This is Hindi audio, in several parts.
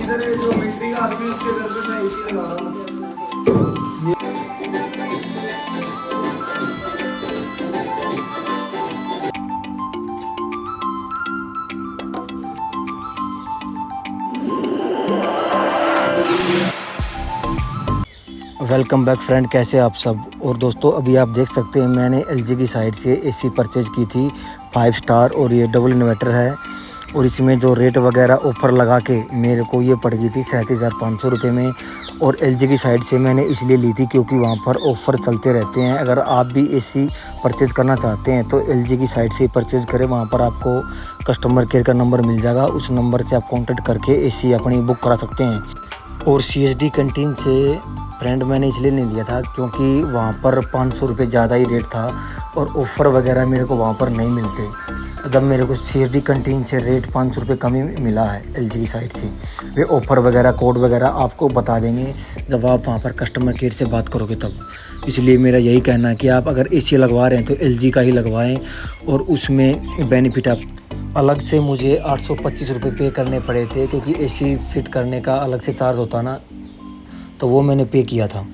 इधर जो मिलिट्री का आदमी उसके घर पे मैं एसी लगा रहा हूँ। वेलकम बैक फ्रेंड, कैसे आप सब। और दोस्तों अभी आप देख सकते हैं मैंने एलजी की साइड से एसी परचेज की थी 5 स्टार और ये डबल इन्वर्टर है। और इसमें जो रेट वगैरह ऑफ़र लगा के मेरे को ये पड़ गई थी 37,500 रुपये में। और एलजी की साइड से मैंने इसलिए ली थी क्योंकि वहाँ पर ऑफ़र चलते रहते हैं। अगर आप भी एसी परचेज़ करना चाहते हैं तो एलजी की साइड से परचेज़ करें। वहाँ पर आपको कस्टमर केयर का नंबर मिल जाएगा, उस नंबर से आप कॉन्टेक्ट करके एसी अपनी बुक करा सकते हैं। और CSD कैंटीन से फ्रेंड मैंने इसलिए नहीं लिया था क्योंकि वहाँ पर 500 रुपये ज़्यादा ही रेट था और ऑफ़र वगैरह मेरे को वहाँ पर नहीं मिलते। जब मेरे को CSD कैंटीन से रेट 500 रुपये कम ही मिला है एलजी की साइड से। वे ऑफ़र वगैरह कोड वगैरह आपको बता देंगे जब आप वहाँ पर कस्टमर केयर से बात करोगे तब। इसलिए मेरा यही कहना है कि आप अगर एसी लगवा रहे हैं तो एलजी का ही लगवाएं और उसमें बेनिफिट आप। अलग से मुझे 825 रुपये पे करने पड़े थे क्योंकि एसी फिट करने का अलग से चार्ज होता ना, तो वो मैंने पे किया था।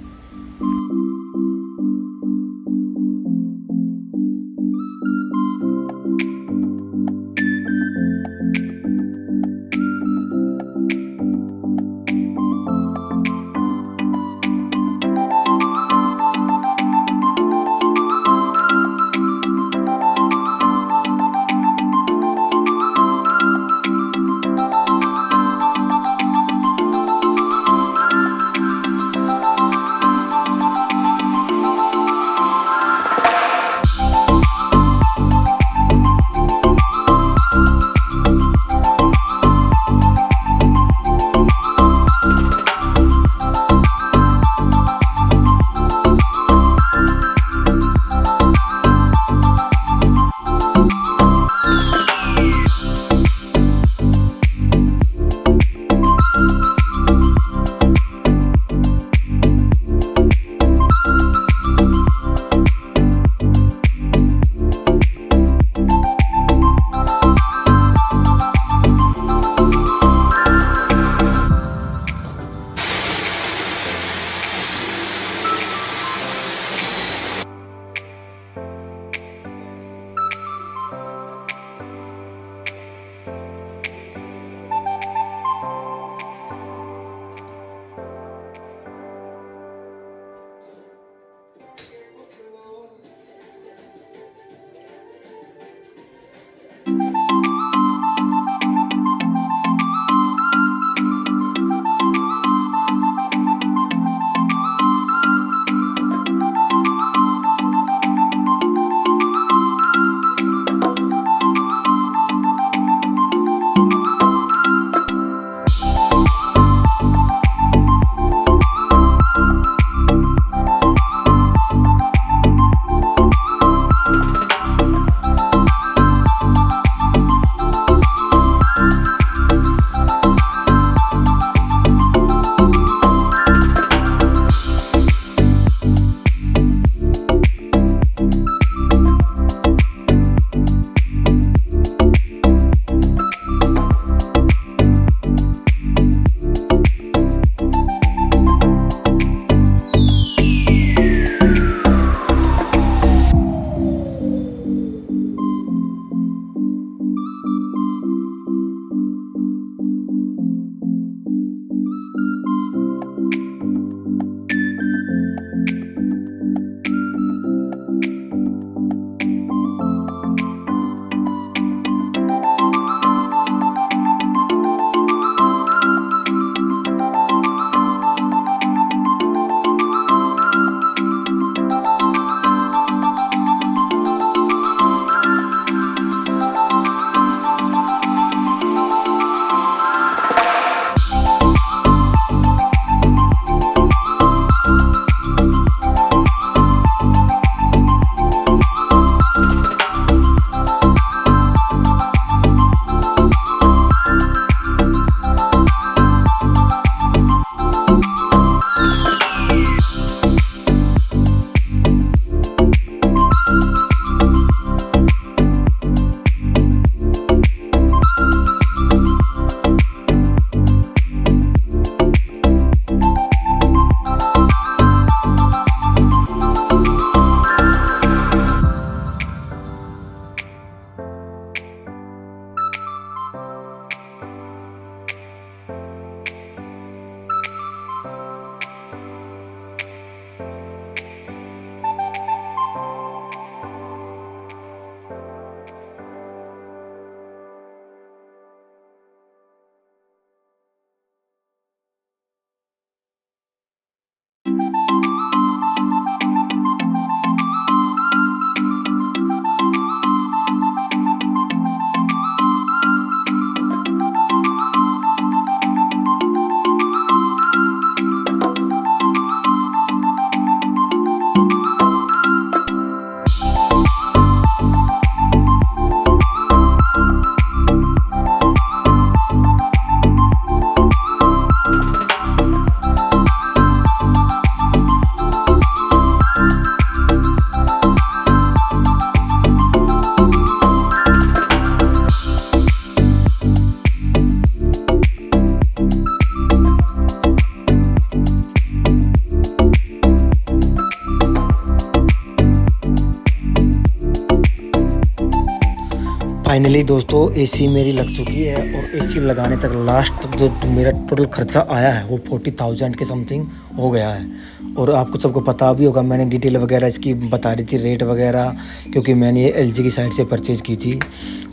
फाइनली दोस्तों एसी मेरी लग चुकी है और एसी लगाने तक लास्ट जो मेरा टोटल खर्चा आया है वो 40,000 के समथिंग हो गया है। और आपको सबको पता भी होगा, मैंने डिटेल वगैरह इसकी बता दी थी, रेट वगैरह, क्योंकि मैंने ये एलजी की साइट से परचेज़ की थी।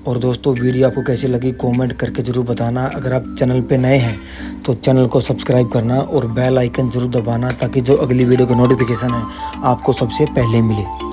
और दोस्तों वीडियो आपको कैसी लगी कमेंट करके ज़रूर बताना। अगर आप चैनल पे नए हैं तो चैनल को सब्सक्राइब करना और बेल आइकन ज़रूर दबाना, ताकि जो अगली वीडियो का नोटिफिकेशन है आपको सबसे पहले मिले।